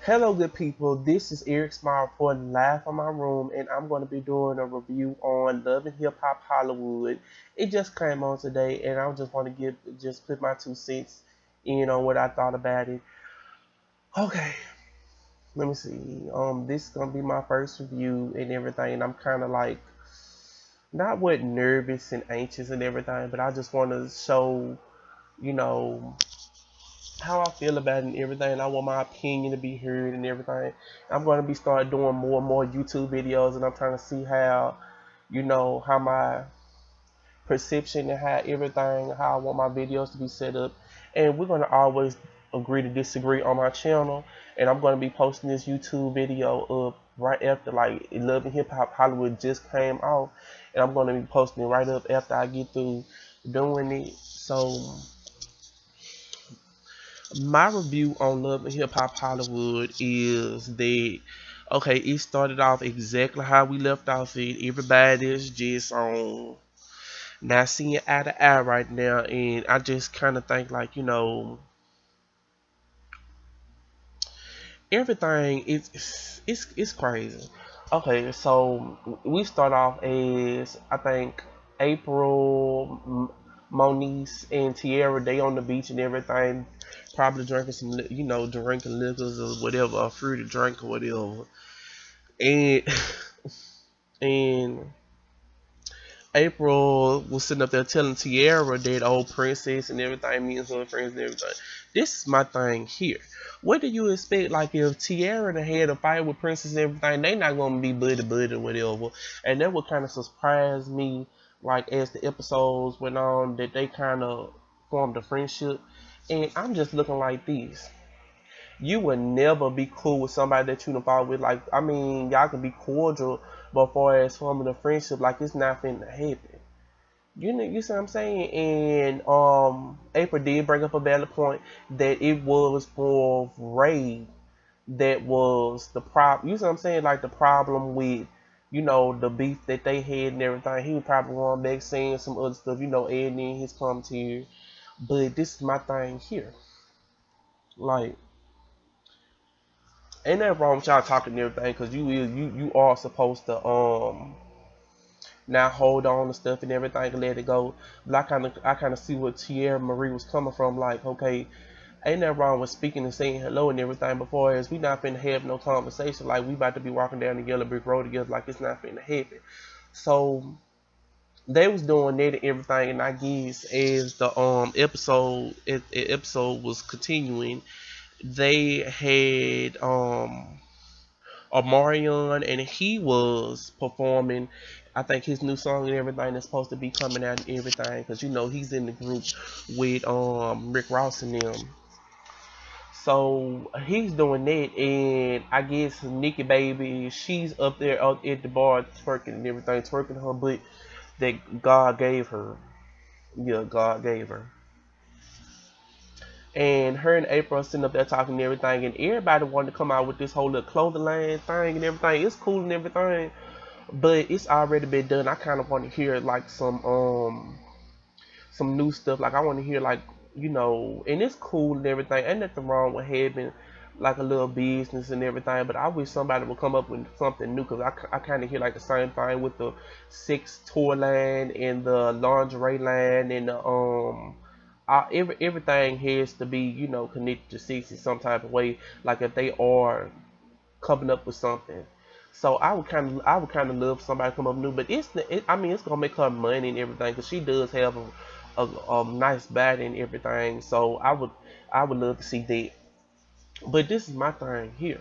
Hello, good people. This is Eric Smile reporting live from my room, and I'm going to be doing a review on Love and Hip Hop Hollywood. It just came on today, and I just want to just put my 2 cents in on what I thought about it. Okay, let me see. This is gonna be my first review and everything, and I'm kind of like not what nervous and anxious and everything, but I just want to show, you know, how I feel about it and everything. I want my opinion to be heard and everything. I'm going to be start doing more and more YouTube videos, and I'm trying to see how, how my perception and how everything, how I want my videos to be set up. And we're going to always agree to disagree on my channel. And I'm going to be posting this YouTube video up right after, like, Love and Hip Hop Hollywood just came out, and I'm going to be posting it right up after I get through doing it. So my review on Love and Hip Hop Hollywood is that okay, it started off exactly how we left off it. Everybody's just on not seeing eye to eye right now, and I just kind of think like everything is it's crazy. Okay, so we start off as I think April, Moniece, and Tierra. They on the beach and everything, probably drinking some, drinking liquors or whatever, a fruity drink or whatever. And and April was sitting up there telling Tierra that old princess and everything, me and her friends and everything. This is my thing here. What do you expect? Like if Tierra done had a fight with Princess and everything, they not gonna be buddy buddy or whatever. And that would kind of surprise me. Like as the episodes went on, that they kind of formed a friendship. And I'm just looking like this. You would never be cool with somebody that you don't fall with. Like, I mean, y'all can be cordial, but far as forming a friendship, like it's not finna happen. You see what I'm saying? And April did bring up a valid point that it was for Ray that was the problem. You see what I'm saying? Like the problem with, the beef that they had and everything. He was probably going back saying some other stuff, adding in his commentary. But this is my thing here. Like, ain't nothing wrong with y'all talking and everything, cause you are supposed to now hold on to stuff and everything and let it go. But I kind of see what Tierra Marie was coming from. Like, okay, ain't nothing wrong with speaking and saying hello and everything. Before as we not finna have no conversation. Like we about to be walking down the yellow brick road together. Like it's not finna happen. So they was doing that and everything, and I guess as the episode was continuing, they had Omarion, and he was performing. I think his new song and everything is supposed to be coming out and everything, because he's in the group with Rick Ross and them. So he's doing that, and I guess Nikki Baby, she's up there out at the bar twerking and everything, twerking her butt that God gave her. Yeah, God gave her. And her and April are sitting up there talking and everything, and everybody wanted to come out with this whole little clothing line thing and everything. It's cool and everything, but it's already been done. I kind of want to hear like some new stuff. Like I want to hear like and it's cool and everything. Ain't nothing wrong with having like a little business and everything. But I wish somebody would come up with something new, because I kind of hear like the same thing with the sex toy line and the lingerie line and the everything has to be connected to sex in some type of way. Like if they are coming up with something. So I would kind of love somebody to come up new, but I mean it's gonna make her money and everything, because she does have a nice body and everything. So I would love to see that. But this is my thing here.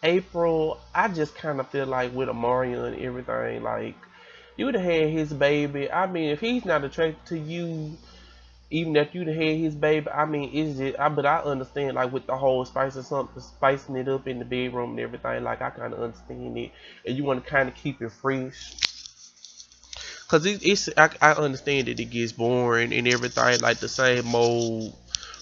April, I just kind of feel like with Amaria and everything, like you would have had his baby. I mean, if he's not attracted to you, even if you'd have had his baby, I mean, is it? But I understand, like with the whole spicing it up in the bedroom and everything. Like I kind of understand it, and you want to kind of keep it fresh, cause I understand that it gets boring and everything, like the same old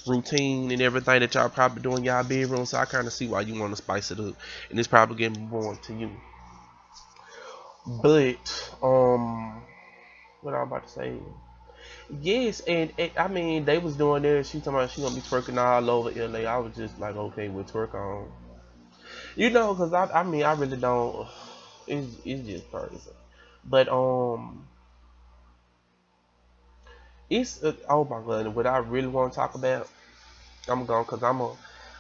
routine and everything that y'all probably doing in y'all bedroom. So I kind of see why you want to spice it up, and it's probably getting boring to you. But what I'm about to say. Yes, and I mean they was doing there. She talking about she gonna be twerking all over LA. I was just like, okay, we'll twerk on. Cause I mean I really don't. It's just crazy. But it's oh my god, what I really want to talk about, I'm going cause I'm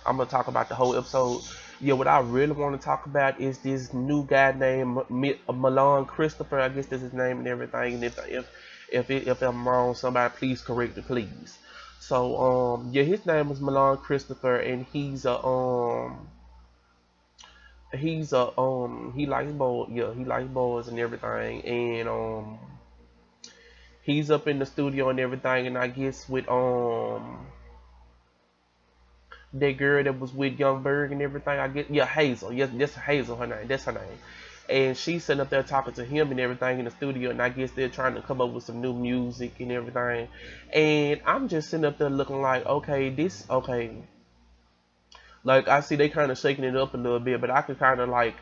gonna talk about the whole episode. Yeah, what I really want to talk about is this new guy named Milan Christopher. I guess that's his name and everything. And if I'm wrong, somebody please correct me, please. So yeah, his name is Milan Christopher, and he likes boys. Yeah, he likes boys and everything, and he's up in the studio and everything, and I guess with that girl that was with Young Berg and everything. I get yeah, Hazel. Yes, that's Hazel. Her name. That's her name. And she's sitting up there talking to him and everything in the studio, and I guess they're trying to come up with some new music and everything. And I'm just sitting up there looking like, okay, this okay. Like I see they kind of shaking it up a little bit, but I could kind of like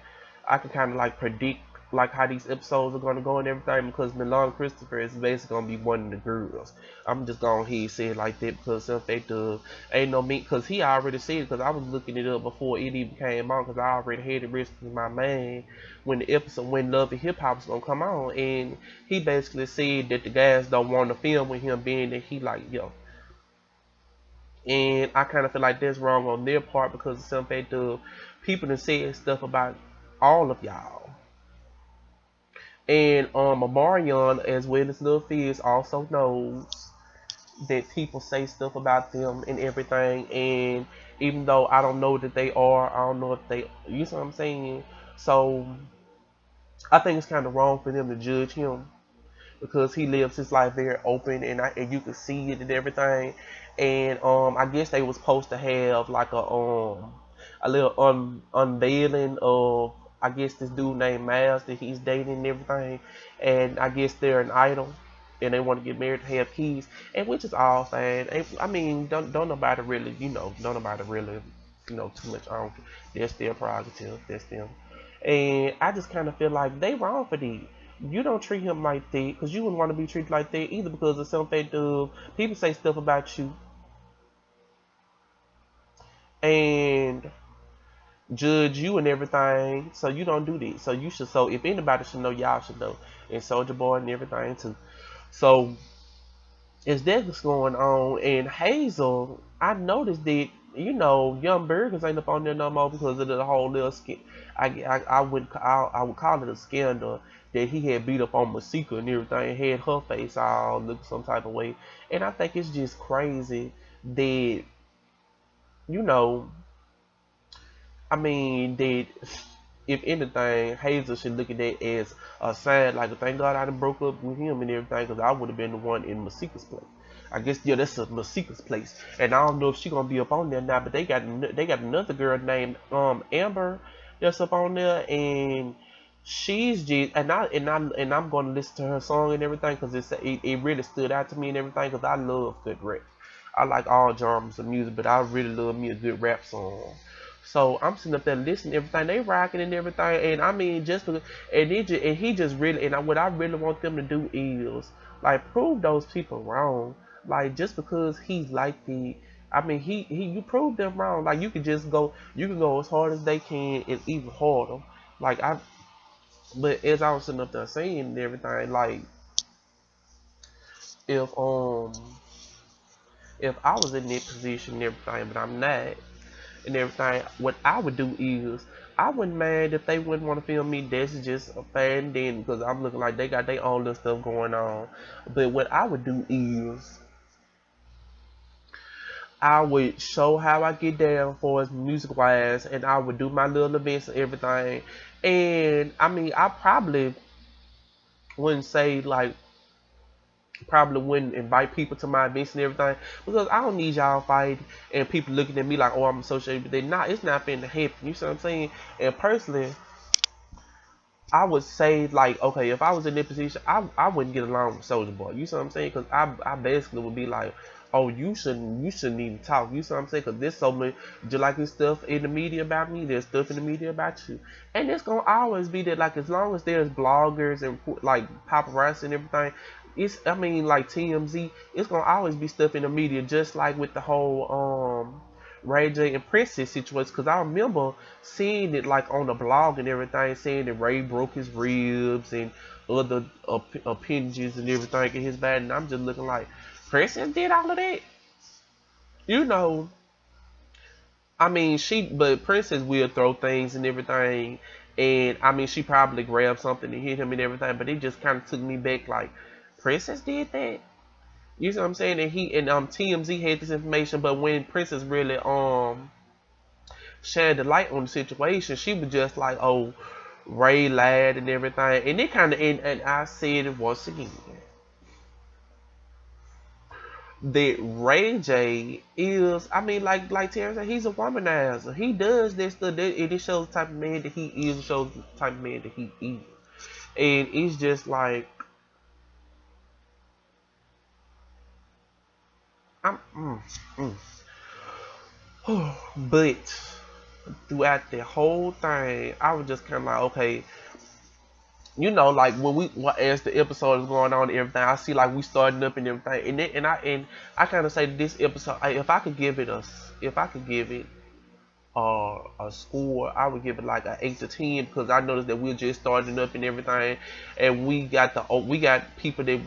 predict like how these episodes are gonna go and everything because Milan Christopher is basically gonna be one of the girls. I'm just going to say it like that because if they do, ain't no me because he already said it because I was looking it up before it even came on because I already had it written in my mind when the episode when Love and Hip Hop was gonna come on and he basically said that the guys don't want to film with him being that he like yo. And I kind of feel like that's wrong on their part because of some fact of people that said stuff about all of y'all. And Amarion, as well as Lil Fizz, also knows that people say stuff about them and everything. And even though I don't know that they are, I don't know if they, you know what I'm saying? So I think it's kind of wrong for them to judge him because he lives his life very open and you can see it and everything. And I guess they was supposed to have like a little unveiling of I guess this dude named Miles that he's dating and everything. And I guess they're an idol and they want to get married to have kids, and which is all fine. I mean, don't nobody really, don't nobody really, too much on. That's their prerogative. That's them. And I just kind of feel like they wrong for that. You don't treat him like that because you wouldn't want to be treated like that either because of some fact of people say stuff about you and judge you and everything. So you don't do that. So you should. So if anybody should know, y'all should know. And Soldier Boy and everything too. So as that's going on, and Hazel, I noticed that Young Burgers ain't up on there no more because of the whole little I would call it a scandal that he had beat up on Masika and everything, had her face all look some type of way, and I think it's just crazy that you know I mean, that if anything, Hazel should look at that as a sign, like, thank God I done broke up with him and everything, because I would have been the one in Masika's place. I guess, yeah, that's a Masika's place, and I don't know if she gonna be up on there now, but they got another girl named Amber that's up on there, and she's just and I'm gonna listen to her song and everything because it really stood out to me and everything because I love good rap. I like all genres of music, but I really love me a good rap song. So I'm sitting up there listening to everything they rocking and everything, and I mean just because, and he just really what I really want them to do is like prove those people wrong. Like just because he's like the, I mean he you prove them wrong. Like you can go as hard as they can and even harder. Like I, but as I was sitting up there saying and everything, like if if I was in that position and everything, but I'm not and everything, what I would do is I wouldn't mind if they wouldn't want to film me. That's just a fan then because I'm looking like they got their own little stuff going on. But what I would do is I would show how I get down for as music wise, and I would do my little events and everything. And I mean, I wouldn't say like probably wouldn't invite people to my events and everything because I don't need y'all fighting and people looking at me like, oh, I'm associated with that. Nah, it's not finna happen. You see what I'm saying? And personally, I would say like, okay, if I was in that position, I wouldn't get along with Soldier Boy. You see what I'm saying? Because I basically would be like, oh, you shouldn't even talk. You see what I'm saying? Because there's so much, just like there's stuff in the media about me, there's stuff in the media about you, and it's gonna always be that. Like as long as there's bloggers and like paparazzi and everything, it's I mean like TMZ, it's gonna always be stuff in the media, just like with the whole Ray J and Princess situation. Because I remember seeing it like on the blog and everything, saying that Ray broke his ribs and other appendages and everything in his body, and I'm just looking like Princess did all of that, you know. I mean, but Princess will throw things and everything, and I mean, she probably grabbed something to hit him and everything, but it just kind of took me back, like, Princess did that. You see what I'm saying? And TMZ had this information, but when Princess really shined the light on the situation, she was just like, oh, Ray lied and everything, and it kind of and I said it once again that Ray J is, I mean, like Terrence said, he's a womanizer. He does this stuff. It shows the type of man that he is. It shows the type of man that he is. And it's just like, I'm, but throughout the whole thing, I was just kind of like, okay, like when as the episode is going on and everything, I see like we starting up and everything, and I kind of say this episode, if I could give it if I could give it a score, I would give it like an 8 to 10, because I noticed that we're just starting up and everything, and we got people that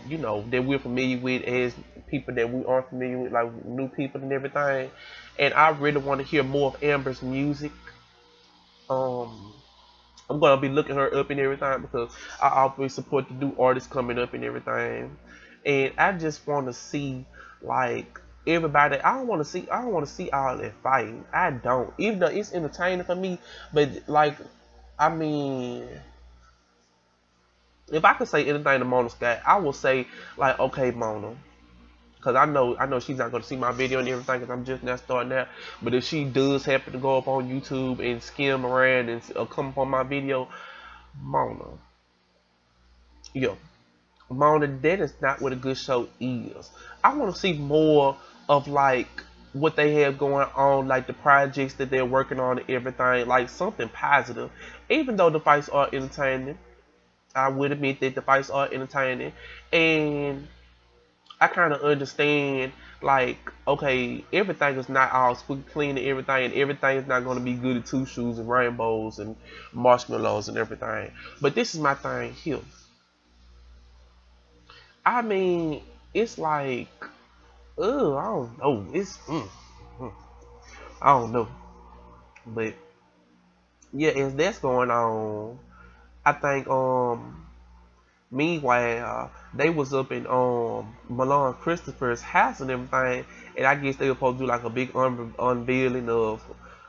that we're familiar with as people that we aren't familiar with, like new people and everything, and I really want to hear more of Amber's music. Um, I'm gonna be looking her up and everything, because I always support the new artists coming up and everything, and I just want to see like everybody. I don't want to see all that fighting. I don't, even though it's entertaining for me. But like, I mean, if I could say anything to Mona Scott, I will say like, okay, Mona. Cause I know she's not gonna see my video and everything, cause I'm just now starting out. But if she does happen to go up on YouTube and skim around and come up on my video, Mona, yo, Mona, that is not what a good show is. I want to see more of like what they have going on, like the projects that they're working on and everything, like something positive. Even though the fights are entertaining, I would admit that the fights are entertaining, and I kind of understand like, okay, everything is not all squeaky clean and everything is not going to be good at two shoes and rainbows and marshmallows and everything. But this is my thing here. I mean, it's like, I don't know. Mm, I don't know. But yeah, as that's going on, I think meanwhile they was up in Milan Christopher's house and everything, and I guess they were supposed to do like a big unveiling of,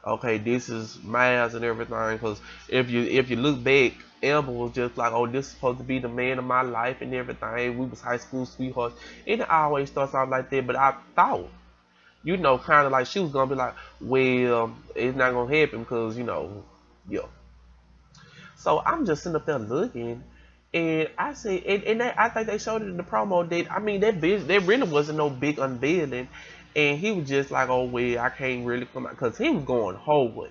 okay, this is Miles and everything. Because if you look back, Amber was just like, oh, this is supposed to be the man of my life and everything. We was high school sweethearts. It always starts out like that, but I thought, kind of like she was gonna be like, well, it's not gonna happen because yeah. So I'm just sitting up there looking, and I say, I think they showed it in the promo that, I mean, there really wasn't no big unveiling, and he was just like, oh well, I can't really come out, because he was going hard.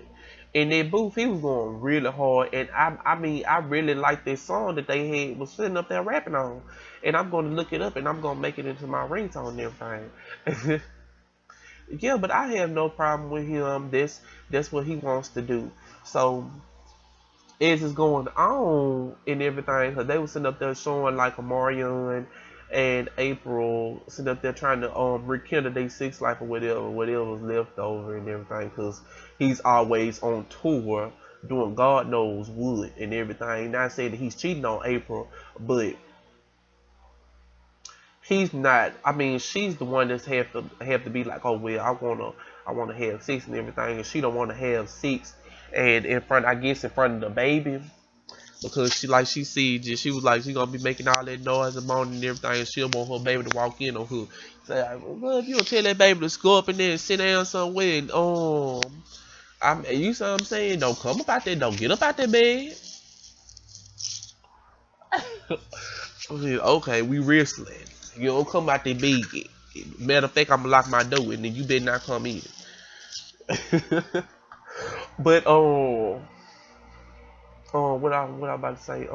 In that booth, he was going really hard, and I mean, I really liked this song that they had was sitting up there rapping on, and I'm going to look it up, and I'm going to make it into my ringtone and everything. Yeah, but I have no problem with him. That's what he wants to do. So as it's going on and everything, because they were sitting up there showing like Omarion and April sitting up there trying to rekindle their six life or whatever was left over and everything, because he's always on tour doing God knows what and everything. Not saying that he's cheating on April, but he's not. I mean, she's the one that's have to be like, oh well, I wanna have sex and everything, and she don't want to have sex, and I guess in front of the baby, because she was like, she gonna be making all that noise and moaning and everything, and she don't want her baby to walk in on her. So like, well, if you don't tell that baby to go up in there and sit down somewhere, and you see what I'm saying? Don't come up out there, don't get up out that bed. Okay, we wrestling. You don't come out there big. Matter of fact, I'm gonna lock my door and then you better not come in. But what I about to say,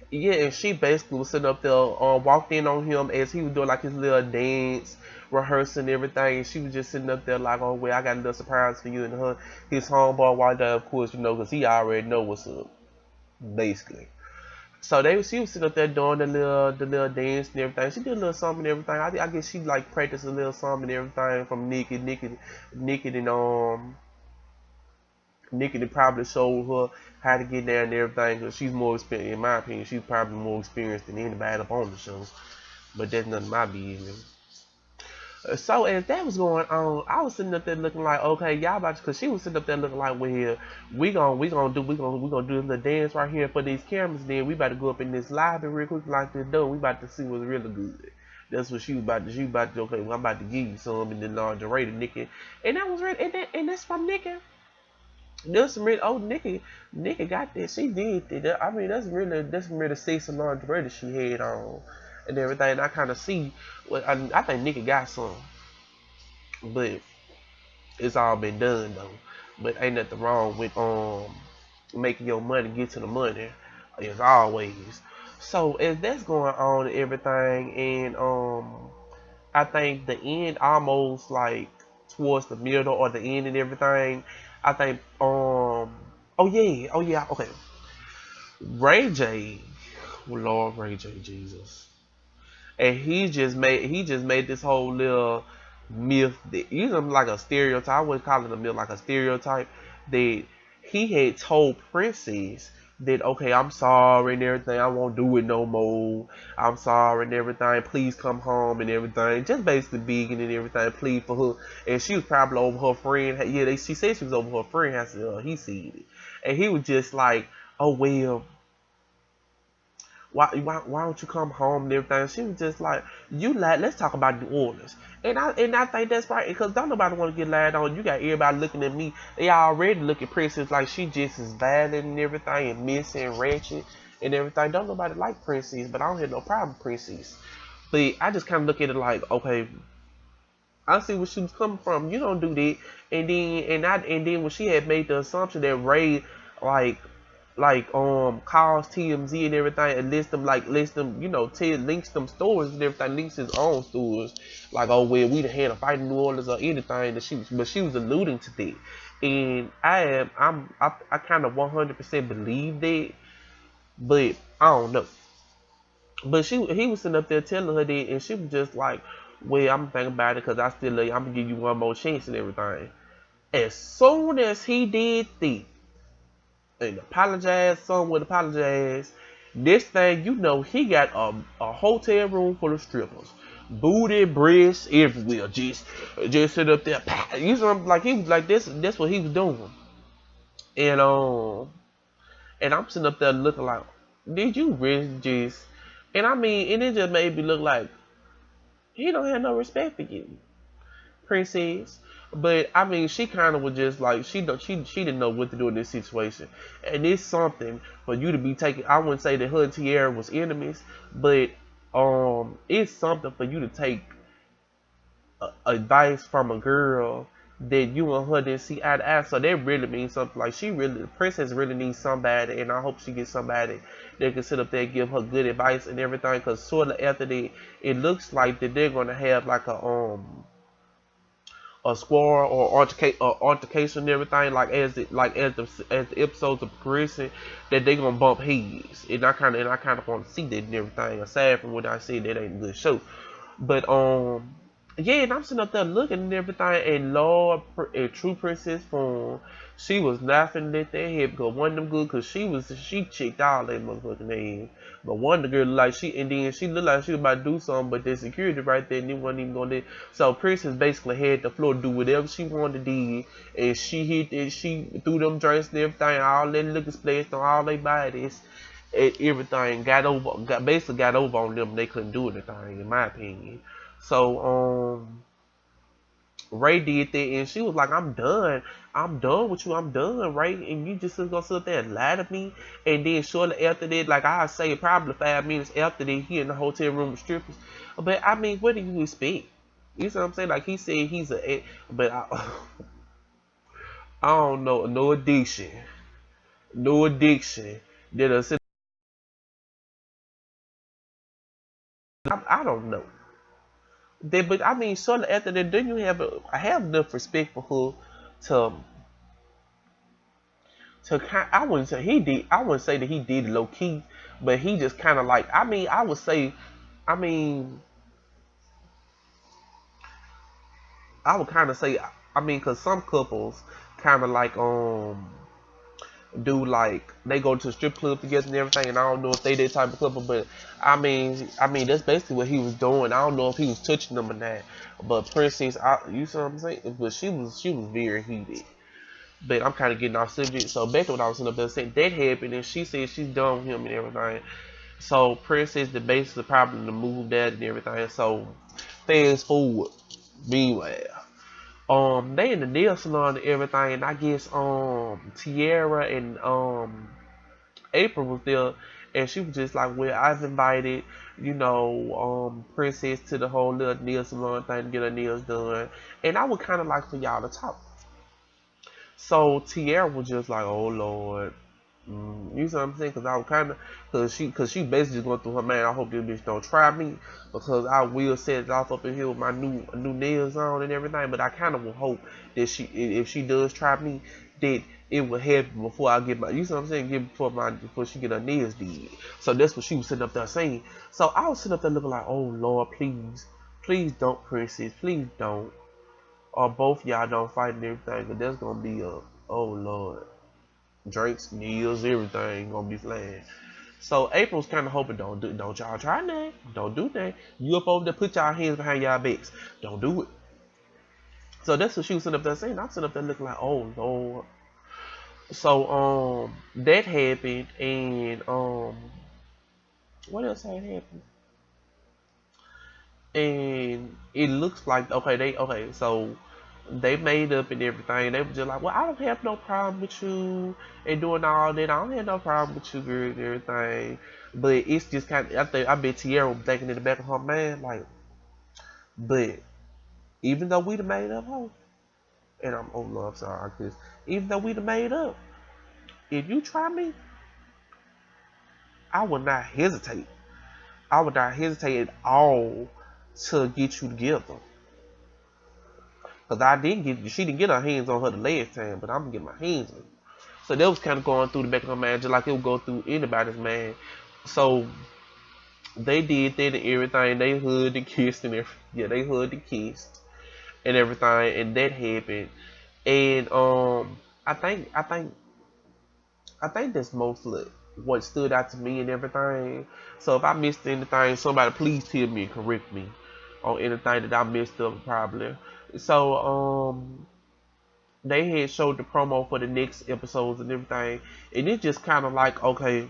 Yeah, and she basically was sitting up there, walked in on him as he was doing like his little dance, rehearsing and everything. And she was just sitting up there like, oh, well, I got a little surprise for you. And his homeboy walked out, of course, because he already know what's up, basically. So she was sitting up there doing the little dance and everything. She did a little something and everything. I guess she like practiced a little something and everything from Nikki, and Nikki probably showed her how to get there and everything because she's more experienced. In my opinion, she's probably more experienced than anybody up on the show. But that's none of my business. So as that was going on, I was sitting up there looking like, okay, y'all about to, cause she was sitting up there looking like, well, we gonna do the dance right here for these cameras. Then we about to go up in this lobby real quick like this door. We about to see what's really good. That's what she was about to. She was about to. Okay, well, I'm about to give you some in the lingerie to Nikki, and that was really, and that's from Nikki. There's some really, oh, Nikki got that. She did that. I mean, that's really sexy lingerie that she had on and everything. And I kind of see. Well, I think Nikki got some, but it's all been done though. But ain't nothing wrong with making your money get to the money as always. So as that's going on and everything, and I think the end almost like towards the middle or the end and everything. I think oh yeah okay. Ray J, Lord Ray J Jesus, and he just made this whole little myth that even like a stereotype. I wouldn't call it a myth, like a stereotype that he had told Princess that okay, I'm sorry and everything, I won't do it no more. I'm sorry and everything. Please come home and everything. Just basically begging and everything, plead for her. And she was probably over her friend. Yeah, she said she was over her friend house. He seen it, and he was just like, oh well, why don't you come home and everything? She was just like, you like, let's talk about New Orleans. And I think that's right because don't nobody want to get lied on. You got everybody looking at me. They already look at Princess like she just as violent and everything and messy and ratchet and everything. Don't nobody like Princess, but I don't have no problem with Princess. But I just kind of look at it like, okay, I see where she was coming from. You don't do that. And then when she had made the assumption that Ray like calls TMZ and everything and list them, tell links them stores and everything, links his own stores. Like, oh well, we done had a fight in New Orleans or anything that she was alluding to that. And I kind of 100% believe that, but I don't know. But he was sitting up there telling her that, and she was just like, well, I'm thinking about it because I still love you. I'm gonna give you one more chance and everything. As soon as he did that and apologized, some would apologize. Next thing you know, he got a hotel room full of strippers, booty, breasts everywhere. Just sit up there, you know, like he was like this. That's what he was doing, and I'm sitting up there looking like, did you really just? And I mean, and it just made me look like he don't have no respect for you, Princess. But I mean, she kind of was just like she didn't know what to do in this situation, and it's something for you to be taking. I wouldn't say that her and Tierra was enemies, but it's something for you to take advice from a girl that you and her didn't see eye to eye. So that really means something. Like the princess really needs somebody, and I hope she gets somebody that can sit up there and give her good advice and everything. Because sort of after that, it looks like that they're gonna have like a squad or altercation and everything. Like as the episodes are progressing, that they gonna bump heads, and I kind of want to see that and everything. Aside from what I said, that ain't a good show. But yeah, and I'm sitting up there looking and everything, and Lord, and True Princess form, she was laughing at that head because one of them good, because she checked all that motherfucking names. But one of the girl like and then she looked like she was about to do something, but the security right there, and they wasn't even gonna do. So Princess basically had the floor to do whatever she wanted to do, and she hit it, she threw them drinks and everything, all that liquor splashed on all their bodies. And everything basically got over on them. They couldn't do anything, in my opinion. So Ray did that, and she was like, "I'm done. I'm done with you. I'm done, Ray. And you just gonna sit there and lie to me." And then shortly after that, like I say, probably 5 minutes after that, he in the hotel room with strippers. But I mean, what do you expect? You see what I'm saying? Like he said, but I don't know, no addiction, no addiction. That don't know. But I mean, shortly after that, then you have I have enough respect for her to I wouldn't say he did. I wouldn't say that he did it low key, but he just kind of like. I mean, I would say. I mean, I would kind of say. I mean, cause some couples kind of like do like they go to the strip club together and everything. And I don't know if they that type of couple, but I mean that's basically what he was doing. I don't know if he was touching them or not. But Princess, you see what I'm saying? But she was very heated. But I'm kind of getting off subject. So back to what I was saying up there, saying that happened, and she said she's done with him and everything. So Princess the basically probably to move that and everything. So fast forward, meanwhile, they in the nail salon and everything, and I guess Tiara and April was there, and she was just like, well, I've invited, Princess to the whole little nail salon thing to get her nails done, and I would kind of like for y'all to talk. So Tiara was just like, oh Lord. You see what I'm saying? Cause I was kind of, cause she basically just going through her man. I hope this bitch don't try me, because I will set it off up in here with my new nails on and everything. But I kind of will hope that if she does try me, that it will happen before I get my, you see what I'm saying? Before she get her nails did. So that's what she was sitting up there saying. So I was sitting up there looking like, oh Lord, please don't, Princess, please don't, or both y'all don't fight and everything. Cause that's gonna be oh Lord. Drinks, meals, everything gonna be flying. So April's kind of hoping don't y'all try that. Don't do that. You up over there, put y'all hands behind y'all backs. Don't do it. So that's what she was sitting up there saying. I'm sitting up there looking like, oh Lord. So that happened, and what else had happened? And it looks like so they made up and everything. They were just like, well, I don't have no problem with you and doing all that. I don't have no problem with you, girl, and everything. But it's just kind of, I bet Tierra was thinking in the back of her mind, like, but even though we done made up, and oh no, I'm sorry, cause even though we done made up, if you try me, I would not hesitate. I would not hesitate at all to get you together. Cause she didn't get her hands on her the last time, but I'm gonna get my hands on her. So that was kind of going through the back of her mind, just like it would go through anybody's mind. So they did that and everything. They hugged and kissed and everything. Yeah, they hugged and kissed and everything, and that happened. And I think that's mostly what stood out to me and everything. So if I missed anything, somebody please tell me and correct me on anything that I missed up probably. So they had showed the promo for the next episodes and everything, and it's just kind of like, okay,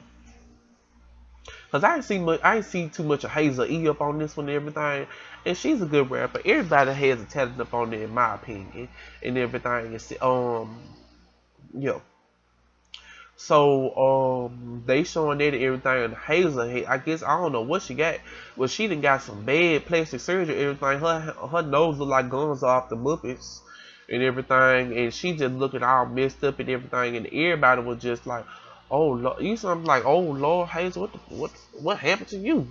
cause I ain't seen too much of Hazel E up on this one and everything, and she's a good rapper. Everybody has a talent up on there, in my opinion, and everything. Yeah. So they showing that and everything, and Hazel, I guess I don't know what she got, but she done got some bad plastic surgery. And everything, her nose look like guns off the Muppets and everything, and she just looking all messed up and everything, and everybody was just like, "Oh Lord," you something like, "Oh Lord, Hazel, what happened to you?"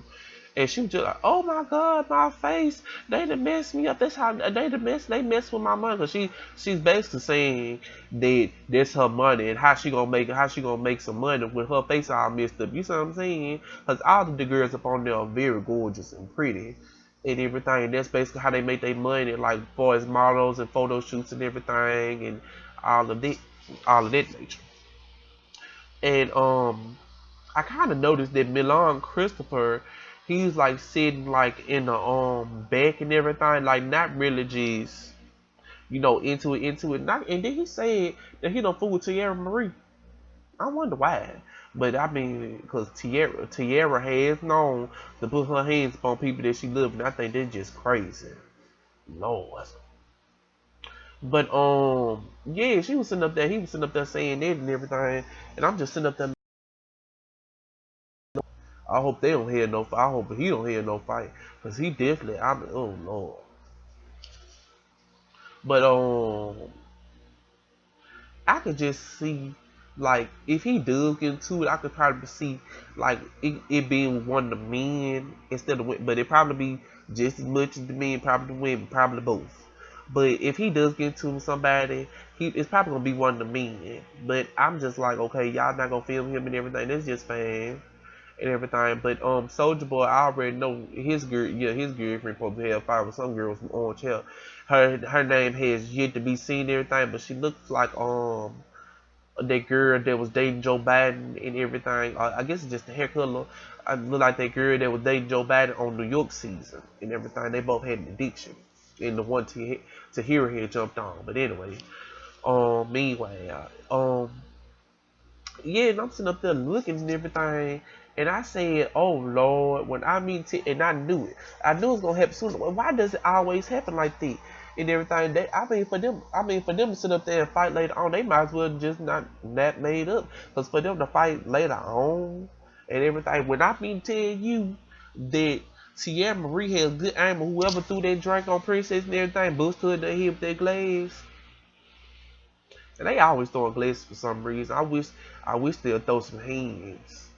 And she was just like, "Oh my God, my face! They done messed me up. That's how they mess with my money." Cause she's basically saying that that's her money and how she gonna make some money with her face all messed up. You see what I'm saying? Cause all the girls up on there are very gorgeous and pretty and everything. And that's basically how they make their money, like for as models and photo shoots and everything and all of that, all of that nature. And I kind of noticed that Milan Christopher, he's like sitting like in the back and everything, like not really just into it. Not, and then he said that he don't fool with Tierra Marie. I wonder why. But I mean, because Tierra has known to put her hands upon people that she loves, and I think they're just crazy. Lord. But yeah, she was sitting up there. He was sitting up there saying that and everything, and I'm just sitting up there. I hope they don't hear no fight. I hope he don't hear no fight, cause he definitely. Oh Lord. But I could just see. like if he does get into it, I could probably see like it being one of the men instead of women, but it probably be just as much as the men, probably the women, probably both. But if he does get into somebody, it's probably gonna be one of the men. But I'm just like, okay, y'all not gonna film him and everything. That's just fine and everything. But Soldier Boy, I already know his girl. Yeah, his girlfriend supposed to have five with some girls from Orange Hill. Her name has yet to be seen and everything, but she looks like that girl that was dating Joe Biden and everything. I guess it's just the hair color. I look like that girl that was dating Joe Biden on New York season and everything. They both had an addiction, and the one to hear had jumped on. But anyway, meanwhile, yeah, and I'm sitting up there looking and everything, and I said, "Oh Lord," when I mean, and I knew it. I knew it was gonna happen soon. Why does it always happen like that? And everything. For them to sit up there and fight later on, they might as well just not made up. Cause for them to fight later on and everything, when I mean tell you that Tierra Marie has good aim, or whoever threw that drink on Princess and everything, busted her in the head with that glass. And they always throwing glasses for some reason. I wish they'd throw some hands.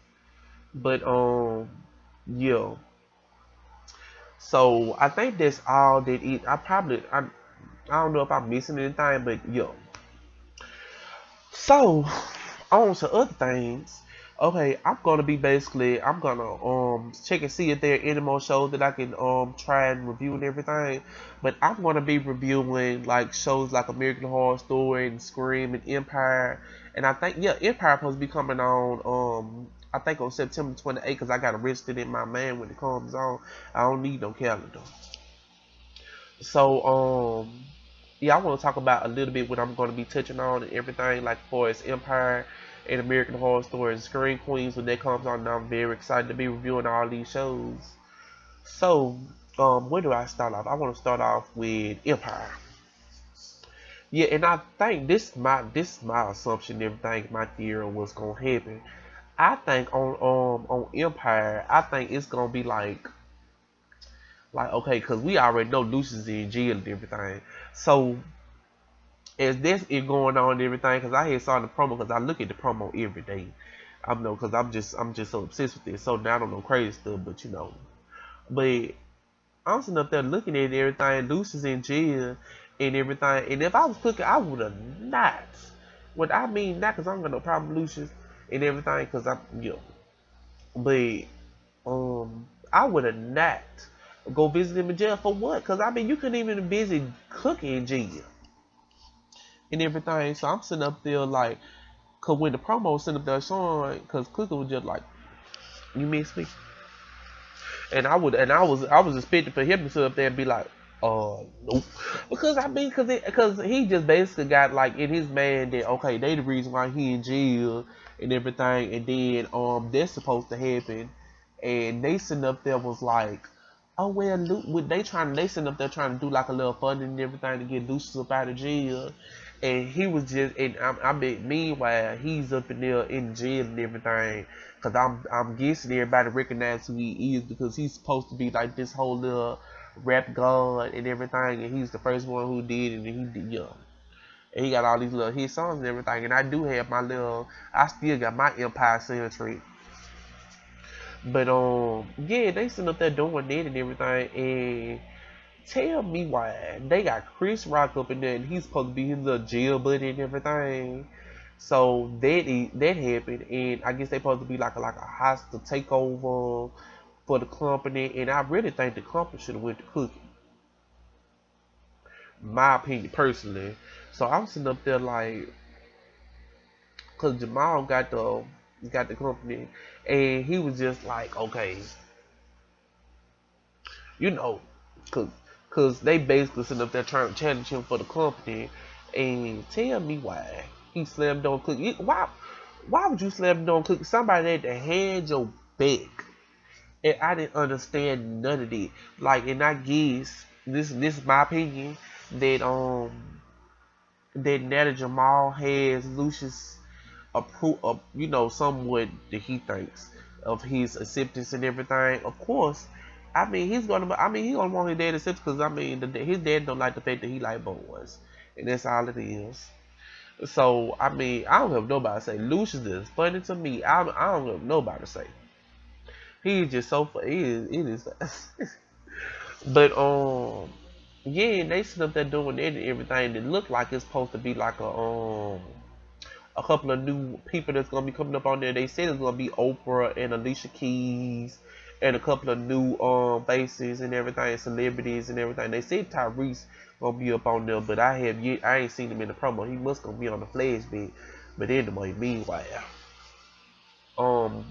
But yeah. So I think that's all that it. I don't know if I'm missing anything, but yeah. So on to other things. Okay, I'm gonna check and see if there are any more shows that I can try and review and everything. But I'm gonna be reviewing like shows like American Horror Story and Scream and Empire. And I think yeah, Empire supposed to be coming on I think on September 28th because I got to register it in my man when it comes on. I don't need no calendar. So yeah, I want to talk about a little bit what I'm going to be touching on and everything, like for its Empire and American Horror Story and Scream Queens when that comes on. And I'm very excited to be reviewing all these shows. So, where do I start off? I want to start off with Empire. Yeah, and I think this my assumption. Everything my theory on what's gonna happen. I think on Empire, I think it's gonna be like okay, cause we already know Lucius in jail and everything. So as this is going on and everything, cause I had saw the promo, cause I look at the promo every day. I'm no, cause I'm just so obsessed with this. So now I don't know crazy stuff, but you know, but I'm sitting up there looking at everything. Lucius in jail and everything. And if I was cooking, I would have not. What I mean, not cause I don't got no problem with Lucius and everything, cause I'm you know, but I would have not go visit him in jail for what? Cause I mean, you couldn't even visit cooking in jail and everything. So I'm sitting up there like, cause when the promo was sitting up there showing, cause Cooker was just like, you miss me, and I was expecting for him to sit up there and be like, nope, because I mean, cause he just basically got like in his man that okay, they the reason why he in jail and everything, and then that's supposed to happen, and they sitting up there was like. Oh well, they sitting up there trying to do like a little fun and everything to get Lucius up out of jail, and he was just and I mean meanwhile he's up in there in jail and everything, cause I'm guessing everybody recognize who he is because he's supposed to be like this whole little rap god and everything, and he's the first one who did it, and he did yeah. And he got all these little hit songs and everything, and I do have I still got my Empire soundtrack. But yeah, they sitting up there doing that and everything, and tell me why they got Chris Rock up in there, and he's supposed to be his little jail buddy and everything. So that happened, and I guess they supposed to be like a hostile takeover for the company, and I really think the company should have went to Cookie. My opinion personally. So I'm sitting up there like, cause Jamal got the company, and he was just like, okay, you know, cause they basically sitting up there trying to challenge him for the company, and tell me why he slammed on Cookie. Why would you slam on Cookie? Somebody that had your back, and I didn't understand none of it. Like, and I guess this is my opinion that that Netta Jamal has Lucius approve of somewhat that he thinks of his acceptance and everything. Of course, he's gonna want his dad to accept because his dad don't like the fact that he like boys, and that's all it is. So I mean, I don't have nobody to say. Lucius is funny to me. I don't have nobody to say. He is just so funny. It is. But yeah, they sit up there doing it and everything. It looked like it's supposed to be like a couple of new people that's gonna be coming up on there. They said it's gonna be Oprah and Alicia Keys and a couple of new faces and everything, celebrities and everything. They said Tyrese gonna be up on there, but I ain't seen him in the promo. He must gonna be on the flashback. But anyway, meanwhile, um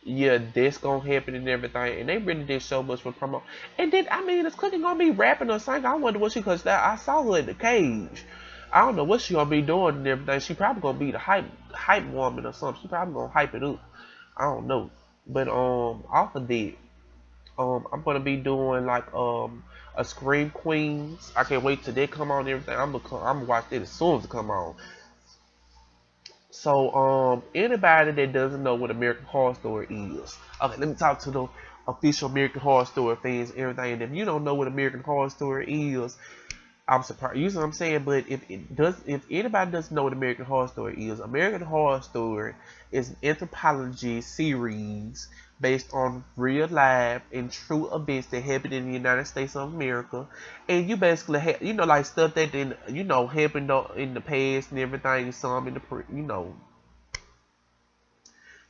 yeah, that's gonna happen and everything. And they really did so much for promo. And then I mean, is Cookie gonna be rapping or singing? I wonder what she, cause that I saw her in the cage. I don't know what she gonna be doing and everything. She probably gonna be the hype woman or something. She probably gonna hype it up. I don't know. But off of that, I'm gonna be doing like a Scream Queens. I can't wait till they come on and everything. I'm gonna watch it as soon as it come on. So, anybody that doesn't know what American Horror Story is, okay, let me talk to the official American Horror Story fans and everything. And if you don't know what American Horror Story is, I'm surprised. You know what I'm saying? But if anybody doesn't know what American Horror Story is, American Horror Story is an anthropology series based on real life and true events that happened in the United States of America. And you basically have, like stuff that then, happened in the past and everything, some in the,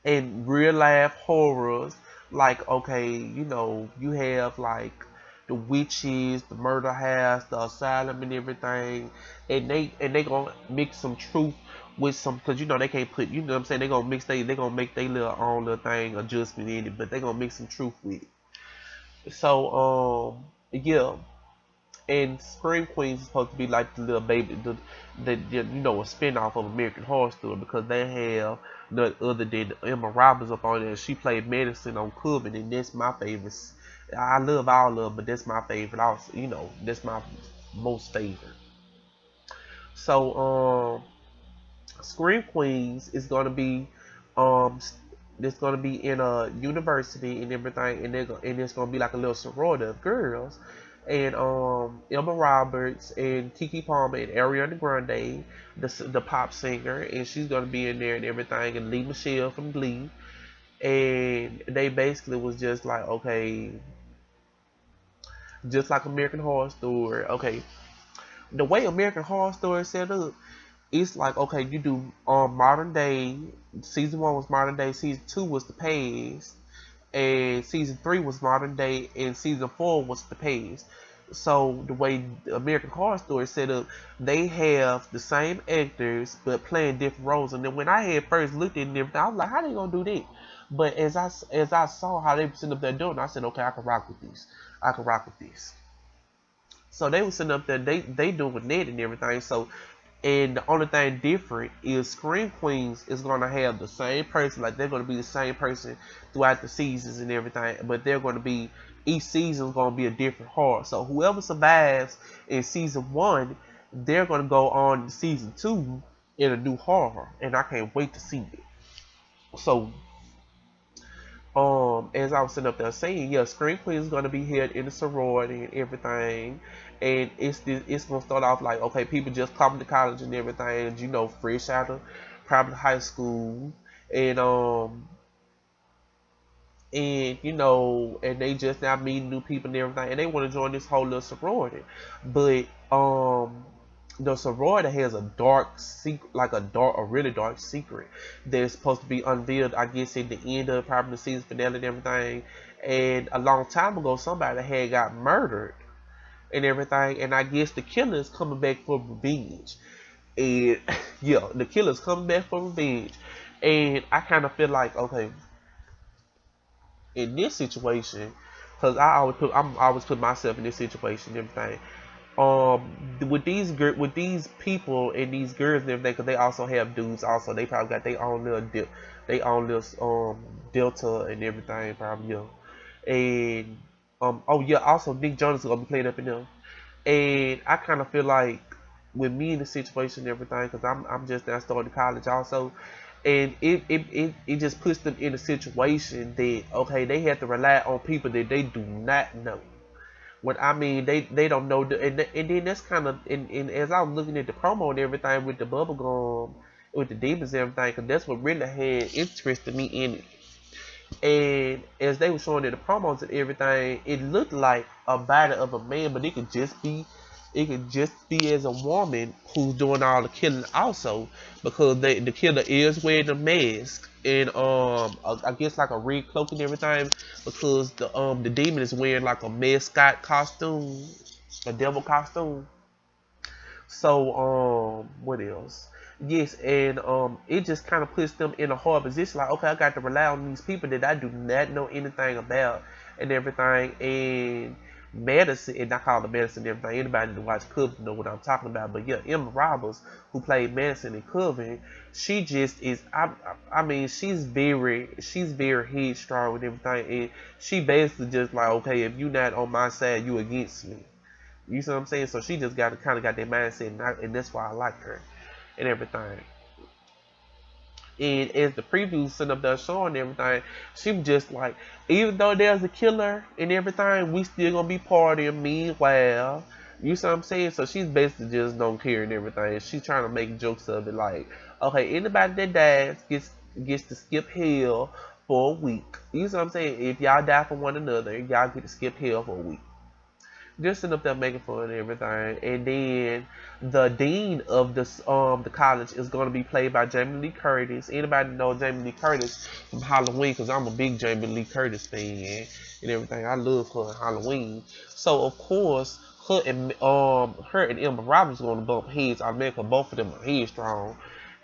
and real life horrors. Like, okay, you have like the witches, the murder house, the asylum, and everything, and they gonna mix some truth with some, cause they can't put, what I'm saying, they gonna make their little own little thing adjustment in it, but they gonna mix some truth with it. So yeah, and Scream Queens is supposed to be like the little baby, a spinoff of American Horror Story, because they have none other than Emma Roberts up on there. She played medicine on Coven, and that's my favorite. I love all of them, but that's my favorite. Also, that's my most favorite. So, Scream Queens is gonna be, um, it's gonna be in a university and everything, and it's gonna be like a little sorority of girls, and Emma Roberts and Kiki Palmer and Ariana Grande, the pop singer, and she's gonna be in there and everything, and Lee Michelle from Glee, and they basically was just like, okay, just like American Horror Story. Okay, the way American Horror Story is set up, it's like, okay, you do modern day. Season 1 was modern day. Season 2 was the past, and season 3 was modern day, and season 4 was the past. So the way American Horror Story is set up, they have the same actors but playing different roles. And then when I had first looked at them, I was like, how they gonna do that? But as I saw how they were sitting up there doing, I said, okay, I can rock with this. I can rock with this. So they were sitting up there, they doing that and everything. So, and the only thing different is Scream Queens is gonna have the same person, like they're gonna be the same person throughout the seasons and everything, but they're gonna be, each season is gonna be a different horror. So whoever survives in season 1, they're gonna go on to season 2 in a new horror, and I can't wait to see it. So as I was sitting up there saying, yeah, Scream Queen is gonna be here in the sorority and everything, and it's gonna start off like, okay, people just coming to college and everything, fresh out of probably high school, and and they just now meeting new people and everything, and they want to join this whole little sorority, but the sorority has a dark secret, like a really dark secret that's supposed to be unveiled, I guess, at the end of probably the season finale and everything. And a long time ago, somebody had got murdered and everything, and I guess the killer is coming back for revenge. And yeah, the killer's coming back for revenge. And I kind of feel like, okay, in this situation, because I'm always put myself in this situation and everything. With these people and these girls and everything, because they also have dudes. Also, they probably got their own little Delta and everything, probably, yeah. And oh yeah, also Nick Jonas is gonna be playing up in them. And I kind of feel like with me in the situation and everything, because I'm just now starting college also, and it just puts them in a situation that, okay, they have to rely on people that they do not know. What I mean, they don't know and then that's kind of and as I was looking at the promo and everything with the bubblegum, with the demons and everything, because that's what really had interested me in it. And as they were showing in the promos and everything, it looked like a body of a man, but it could just be as a woman who's doing all the killing also, because the killer is wearing a mask and I guess like a red cloak and everything, because the demon is wearing like a mascot costume, a devil costume. So what else? Yes, and it just kind of puts them in a hard position. Like, okay, I got to rely on these people that I do not know anything about and everything. And Madison, and I call her Madison and everything. Anybody that watch Coven know what I'm talking about. But yeah, Emma Roberts, who played Madison in Coven, she just is. I mean, she's very headstrong and everything. And she basically just like, okay, if you not on my side, you against me. You see what I'm saying? So she just got kind of got that mindset, and that's why I like her and everything. And as the preview set up there showing everything, she was just like, even though there's a killer and everything, we still gonna be partying. Meanwhile, you see what I'm saying? So she's basically just don't care and everything. She's trying to make jokes of it, like, okay, anybody that dies gets to skip hell for a week. You see what I'm saying? If y'all die for one another, y'all get to skip hell for a week. Just sitting up there making fun and everything. And then the dean of the college is going to be played by Jamie Lee Curtis. Anybody know Jamie Lee Curtis from Halloween? Because I'm a big Jamie Lee Curtis fan and everything. I love her in Halloween. So of course, her and Emma Roberts are going to bump heads. I mean, both of them are headstrong.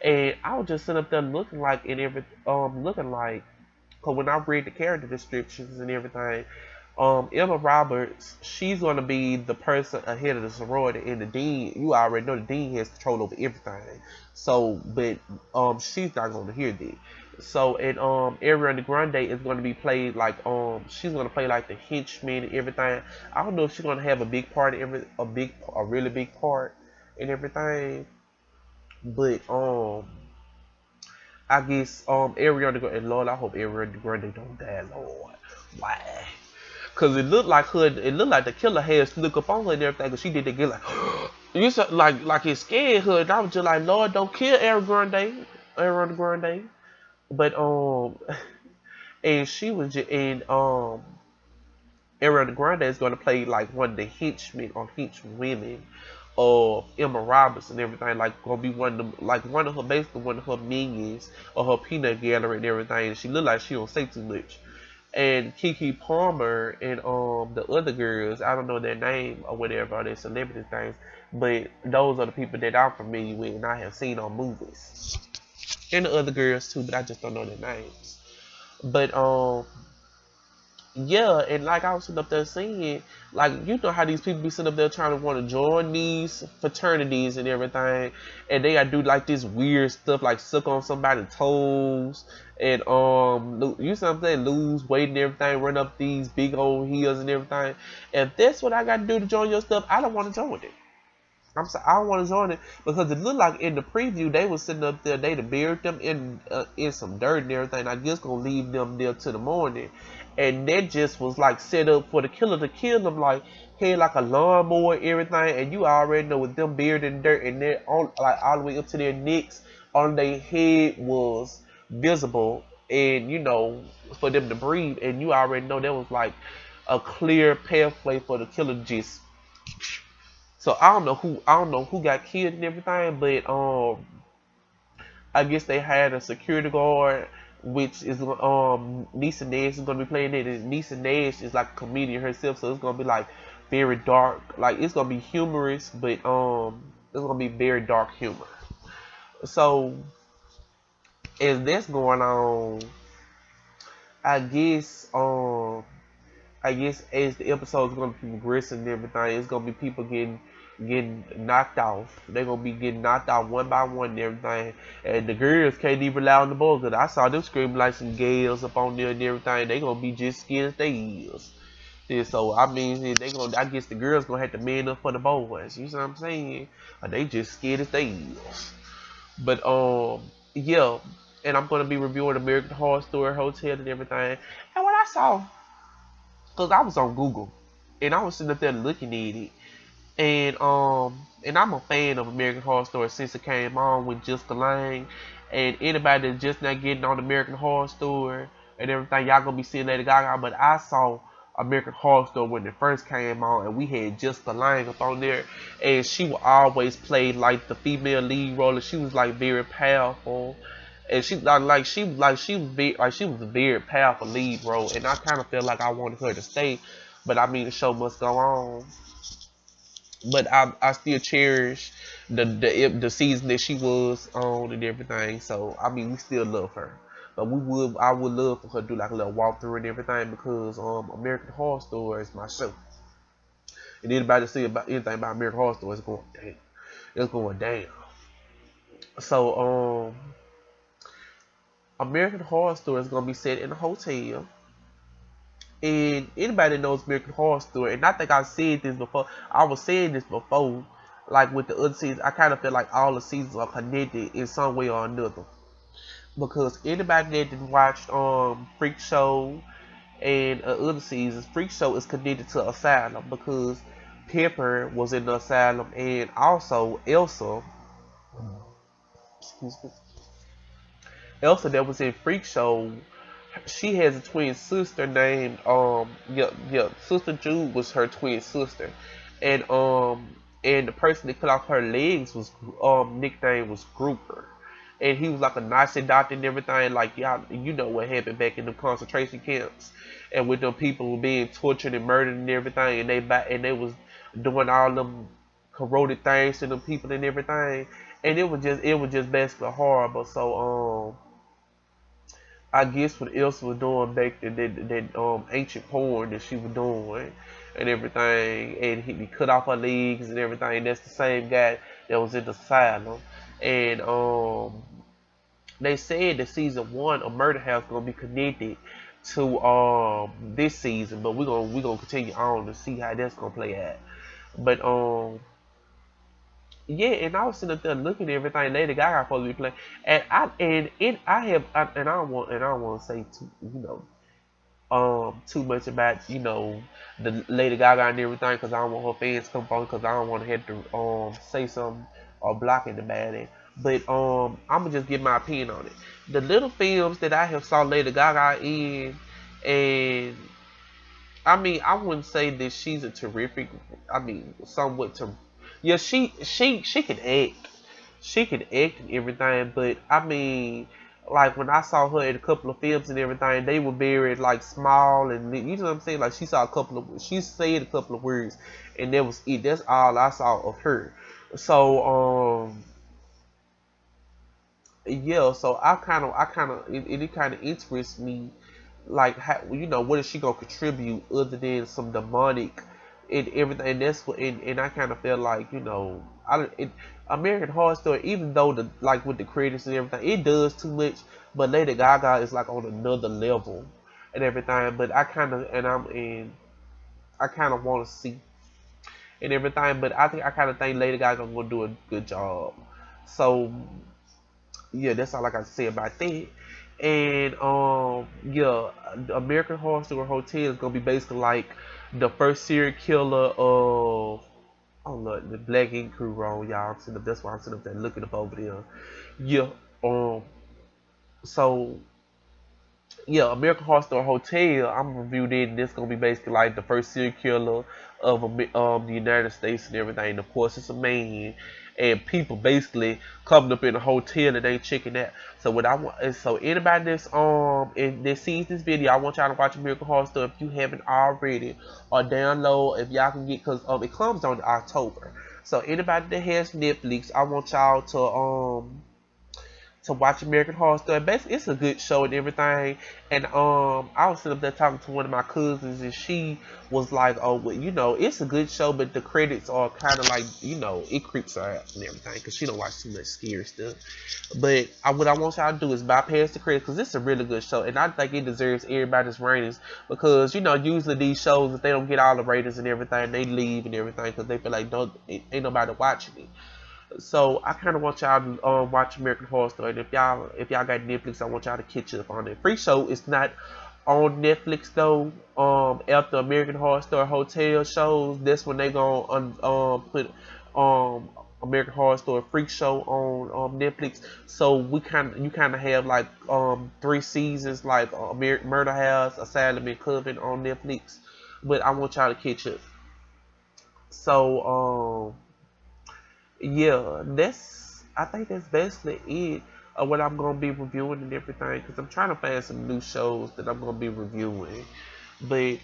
And I was just sitting up there looking like looking like, cause when I read the character descriptions and everything, Emma Roberts, she's gonna be the person ahead of the sorority, and the dean. You already know the dean has control over everything. So, but she's not gonna hear that. So, and Ariana Grande is gonna be played like she's gonna play like the henchman and everything. I don't know if she's gonna have a big part, a really big part and everything, but I guess Ariana Grande, and Lord, I hope Ariana Grande don't die, Lord. Why? Cause it looked like her, it looked like the killer had slick up on her and everything. Cause she did that get like, you said like it scared her. And I was just like, Lord, don't kill Ariana Grande. But and she was just and Ariana Grande is gonna play like one of the henchmen or henchwomen of Emma Roberts and everything. Like gonna be one of them, like one of her basically one of her minions or her peanut gallery and everything. And she look like she don't say too much. And Kiki Palmer and the other girls, I don't know their name or whatever, or their celebrity things, but those are the people that I'm familiar with and I have seen on movies. And the other girls too, but I just don't know their names. But yeah, and like I was sitting up there saying, like you know how these people be sitting up there trying to want to join these fraternities and everything, and they gotta do like this weird stuff, like suck on somebody's toes, and you see what I'm saying, lose weight and everything, run up these big old hills and everything. If that's what I gotta do to join your stuff, I don't want to join it. I'm sorry, I don't want to join it because it looked like in the preview they was sitting up there, they'd have buried them in some dirt and everything. I guess gonna leave them there till the morning, and that just was like set up for the killer to kill them. Like had like a lawnmower and everything, and you already know with them buried in dirt and they're on like all the way up to their necks on their head was visible, and you know for them to breathe, and you already know that was like a clear pathway for the killer to just so I don't know who got killed and everything, but I guess they had a security guard, which is Nisa Nash is gonna be playing it, and Nisa Nash is like a comedian herself, so it's gonna be like very dark, like it's gonna be humorous, but it's gonna be very dark humor. So as that's going on, I guess I guess as the episode's gonna be progressing and everything, it's gonna be people getting knocked off. They're gonna be getting knocked out one by one and everything. And the girls can't even rely on the boys, cause I saw them screaming like some gals up on there and everything. They gonna be just scared as they is. Yeah, so I mean, they gonna. I guess the girls gonna have to man up for the boys. You see what I'm saying? Or they just scared as they is. But yeah. And I'm gonna be reviewing American Horror Story Hotel and everything. And when I saw, cause I was on Google and I was sitting up there looking at it. And I'm a fan of American Horror Story since it came on with Jessica Lange. And anybody that's just not getting on American Horror Story and everything, y'all gonna be seeing Lady Gaga. But I saw American Horror Story when it first came on, and we had Jessica Lange up on there, and she would always play like the female lead role, and she was like very powerful. And she she was a very powerful lead role, and I kind of felt like I wanted her to stay, but I mean the show must go on. But I still cherish the season that she was on and everything. So I mean, we still love her. But I would love for her to do like a little walkthrough and everything because American Horror Story is my show. And anybody to see about anything about American Horror Story is going damn. It's going down. So American Horror Story is gonna be set in a hotel. And anybody that knows American Horror Story, and I think I said this before, I was saying this before, like with the other seasons, I kind of feel like all the seasons are connected in some way or another. Because anybody that didn't watch Freak Show and other seasons, Freak Show is connected to Asylum because Pepper was in the Asylum, and also excuse me, Elsa that was in Freak Show, she has a twin sister named Sister Jude was her twin sister, and the person that cut off her legs was nickname was Grouper, and he was like a Nazi doctor and everything. Like y'all, you know what happened back in the concentration camps, and with them people being tortured and murdered and everything, and they was doing all them corroded things to them people and everything, and it was just basically horrible. So I guess what Elsa was doing back then, that ancient porn that she was doing and everything, and he cut off her legs and everything. That's the same guy that was in the asylum, and they said that season one of Murder House gonna be connected to this season, but we're gonna continue on to see how that's gonna play out. But yeah, and I was sitting up there looking at everything Lady Gaga supposed to be playing, and I don't want to say too much about the Lady Gaga and everything because I don't want her fans to come on because I don't want to have to say something or block it about it. But I'm gonna just give my opinion on it. The little films that I have saw Lady Gaga in, and I mean, I wouldn't say that she's a terrific. I mean, somewhat to. Yeah, she can act. She can act and everything, but I mean, like when I saw her in a couple of films and everything, they were very like small and you know what I'm saying. Like she said a couple of words, and that was it. That's all I saw of her. So yeah, so it kind of interests me like how what is she gonna contribute other than some demonic and everything, and that's what and I kind of feel like American Horror Story, even though the like with the critics and everything it does too much, but Lady Gaga is like on another level and everything. But I kind of want to see and everything, but I kind of think Lady Gaga gonna do a good job. So yeah, that's all I got to say about that. And yeah, the American Horror Story Hotel is gonna be basically like the first serial killer of look, the Black Ink Crew wrong, y'all. That's why I'm sitting up there looking up over there. Yeah, so yeah, American Horror Story Hotel. I'm reviewed it, and it's gonna be basically like the first serial killer of the United States and everything. Of course, it's a man, and people basically coming up in a hotel and they checking that. So what I want is so anybody that sees this video, I want y'all to watch American Horror Story if you haven't already, or download if y'all can get because it comes on October. So anybody that has Netflix, I want y'all to watch American Horror Story. Basically, it's a good show and everything. And I was sitting up there talking to one of my cousins, and she was like, "Oh, well, it's a good show, but the credits are kind of like, it creeps her out and everything because she don't watch too much scary stuff." But what I want y'all to do is bypass the credits because it's a really good show, and I think it deserves everybody's ratings because usually these shows if they don't get all the ratings and everything, they leave and everything because they feel like ain't nobody watching it. So I kind of want y'all to watch American Horror Story. And if y'all got Netflix, I want y'all to catch up on it. Free show is not on Netflix though, after American Horror Story Hotel shows, that's when they gonna put um American Horror Story Freak Show on Netflix. So you kind of have like 3 seasons like Murder House, Asylum, and Coven on Netflix. But I want y'all to catch up. So yeah, that's I think that's basically it of what I'm gonna be reviewing and everything. Cause I'm trying to find some new shows that I'm gonna be reviewing. But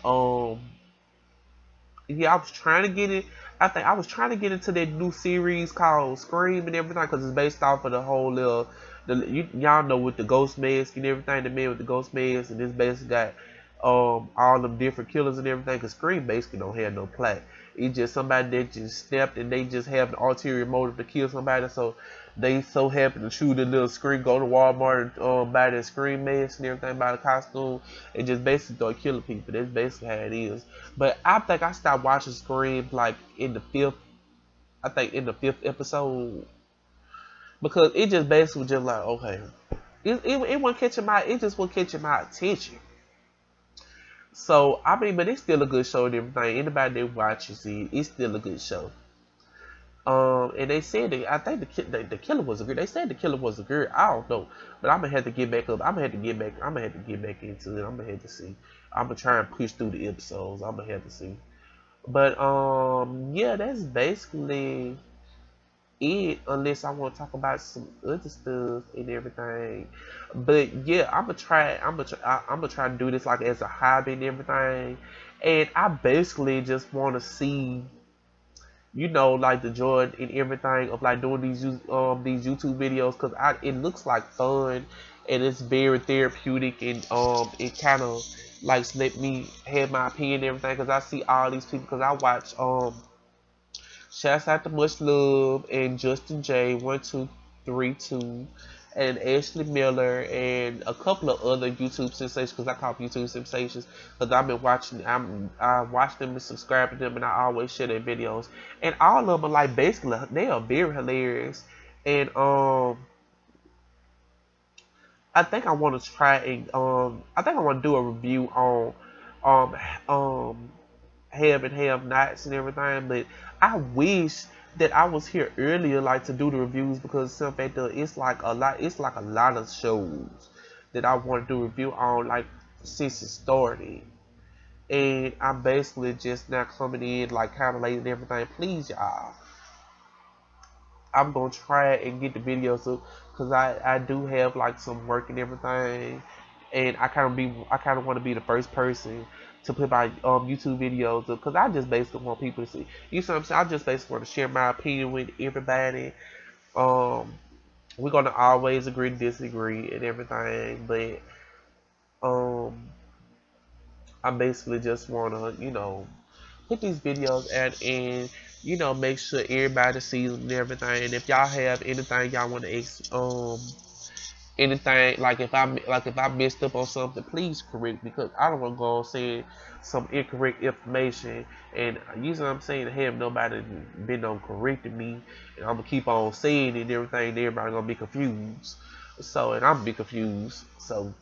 yeah, I was trying to get it. I think I was trying to get into that new series called Scream and everything because it's based off of the whole little, y'all know with the ghost mask and everything, the man with the ghost mask, and this basically got all them different killers and everything. Cause Scream basically don't have no plot. It's just somebody that just snapped and they just have an ulterior motive to kill somebody. So they so happen to shoot a little Scream, go to Walmart and buy that Scream mask and everything, buy the costume, and just basically start killing people. That's basically how it is. But I think I stopped watching Scream like I think in the fifth episode because it just basically was just like okay, it wasn't catching it just wasn't catching my attention. So I mean, but it's still a good show and everything. Anybody that watches it, it's still a good show. And they said that I think the killer was a girl. They said the killer was a girl. I don't know, but I'm gonna have to get back up. I'm gonna have to get back. I'm gonna have to get back into it. I'm gonna have to see. I'm gonna try and push through the episodes. I'm gonna have to see. But yeah, that's basically it. Unless I want to talk about some other stuff and everything. But yeah, I'm gonna try. I'm gonna try to do this like as a hobby and everything. And I basically just want to see like the joy and everything of like doing these YouTube videos because it looks like fun and it's very therapeutic and it kind of like let me have my opinion and everything because I see all these people because I watch shouts out to Much Love and Justin J 1232 and Ashley Miller and a couple of other YouTube sensations because I call them YouTube sensations because I've been watching I watch them and subscribe to them and I always share their videos and all of them are like basically they are very hilarious and I think I want to try and I think I want to do a review on um um have and have nots and everything, but I wish that I was here earlier, like to do the reviews because some fact that it's like a lot of shows that I want to do review on, like since it started, and I'm basically just now coming in like kind of late and everything. Please, y'all, I'm gonna try and get the videos up because I do have like some work and everything, and I kind of want to be the first person to put my YouTube videos up because I just basically want people to see. You know what I'm saying? I just basically want to share my opinion with everybody. Um, we're gonna always agree to disagree and everything, but um, I basically just wanna put these videos out and make sure everybody sees them and everything. And if y'all have anything y'all want to anything if I messed up on something, please correct me because I don't want to go on saying some incorrect information and you know what I'm saying. Have nobody been on correcting me, and I'm gonna keep on saying it and everything. And everybody gonna be confused. So and I'm gonna be confused. So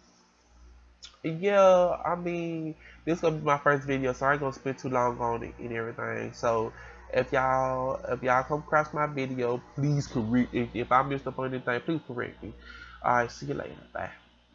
yeah, I mean, this gonna be my first video, so I ain't gonna spend too long on it and everything. So if y'all come across my video, please correct if I messed up on anything, please correct me. Alright, see you later. Bye.